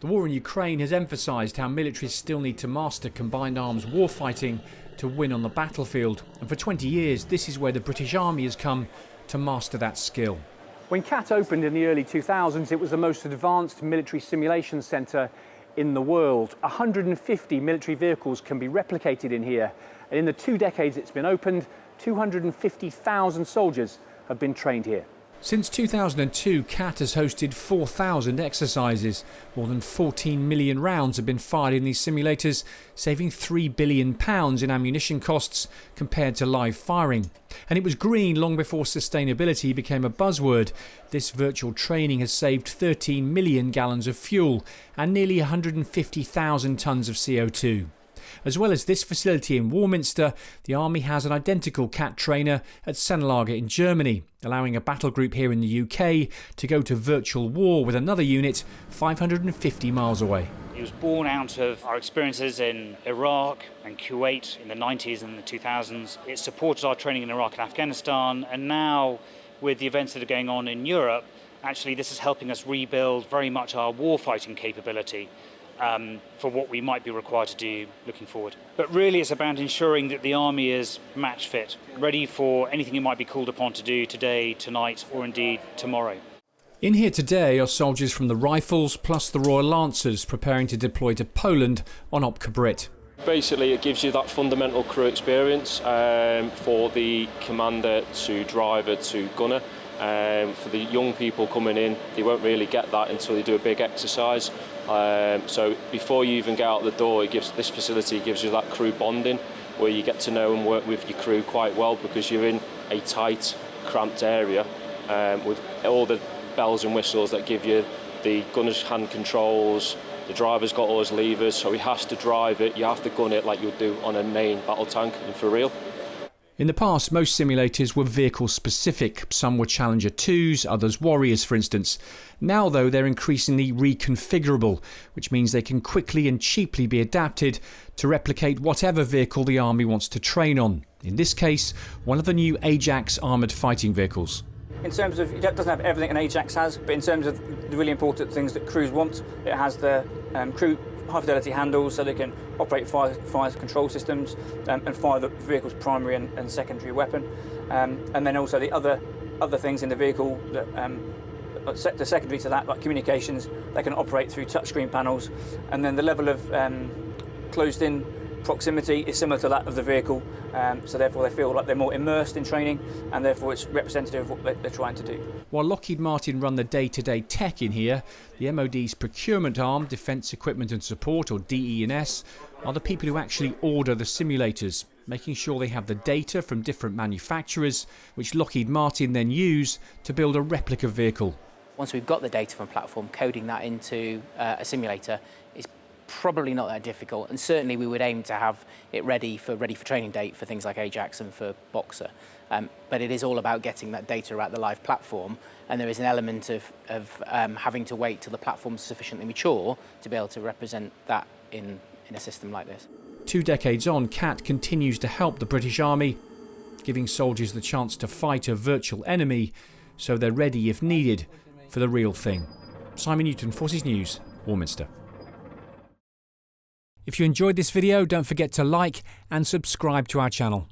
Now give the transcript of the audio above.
The war in Ukraine has emphasised how militaries still need to master combined arms warfighting to win on the battlefield. And for 20 years, this is where the British Army has come to master that skill. When CATT opened in the early 2000s, it was the most advanced military simulation centre in the world. 150 military vehicles can be replicated in here. And in the 2 decades it's been opened, 250,000 soldiers have been trained here. Since 2002, CATT has hosted 4,000 exercises. More than 14 million rounds have been fired in these simulators, saving £3 billion in ammunition costs compared to live firing. And it was green long before sustainability became a buzzword. This virtual training has saved 13 million gallons of fuel and nearly 150,000 tonnes of CO2. As well as this facility in Warminster, the Army has an identical CATT trainer at Sennelager in Germany, allowing a battle group here in the UK to go to virtual war with another unit 550 miles away. It was born out of our experiences in Iraq and Kuwait in the 90s and the 2000s. It supported our training in Iraq and Afghanistan, and now with the events that are going on in Europe, actually this is helping us rebuild very much our warfighting capability. For what we might be required to do looking forward. But really it's about ensuring that the Army is match fit, ready for anything it might be called upon to do today, tonight, or indeed tomorrow. In here today are soldiers from the Rifles plus the Royal Lancers preparing to deploy to Poland on Opka Brit. Basically it gives you that fundamental crew experience for the commander to driver to gunner. For the young people coming in, they won't really get that until they do a big exercise. So before you even get out the door, this facility gives you that crew bonding, where you get to know and work with your crew quite well, because you're in a tight, cramped area with all the bells and whistles that give you the gunner's hand controls. The driver's got all his levers, so he has to drive it. You have to gun it like you'd do on a main battle tank, and for real. In the past, most simulators were vehicle specific. Some were Challenger 2s, others Warriors, for instance. Now, though, they're increasingly reconfigurable, which means they can quickly and cheaply be adapted to replicate whatever vehicle the Army wants to train on. In this case, one of the new Ajax armoured fighting vehicles. In terms of, it doesn't have everything an Ajax has, but in terms of the really important things that crews want, it has the crew high fidelity handles so they can operate fire control systems and fire the vehicle's primary and secondary weapon. And then also the other things in the vehicle that the secondary to that, like communications, they can operate through touchscreen panels. And then the level of closed-in proximity is similar to that of the vehicle, so therefore they feel like they're more immersed in training, and therefore it's representative of what they're trying to do. While Lockheed Martin run the day-to-day tech in here, the MOD's procurement arm, Defence Equipment and Support, or DE&S, are the people who actually order the simulators, making sure they have the data from different manufacturers, which Lockheed Martin then use to build a replica vehicle. Once we've got the data from a platform, coding that into a simulator is probably not that difficult, and certainly we would aim to have it ready for training date for things like Ajax and for Boxer. But it is all about getting that data at the live platform, and there is an element of having to wait till the platform's sufficiently mature to be able to represent that in a system like this. 2 decades on, CATT continues to help the British Army, giving soldiers the chance to fight a virtual enemy so they're ready if needed for the real thing. Simon Newton, Forces News, Warminster. If you enjoyed this video, don't forget to like and subscribe to our channel.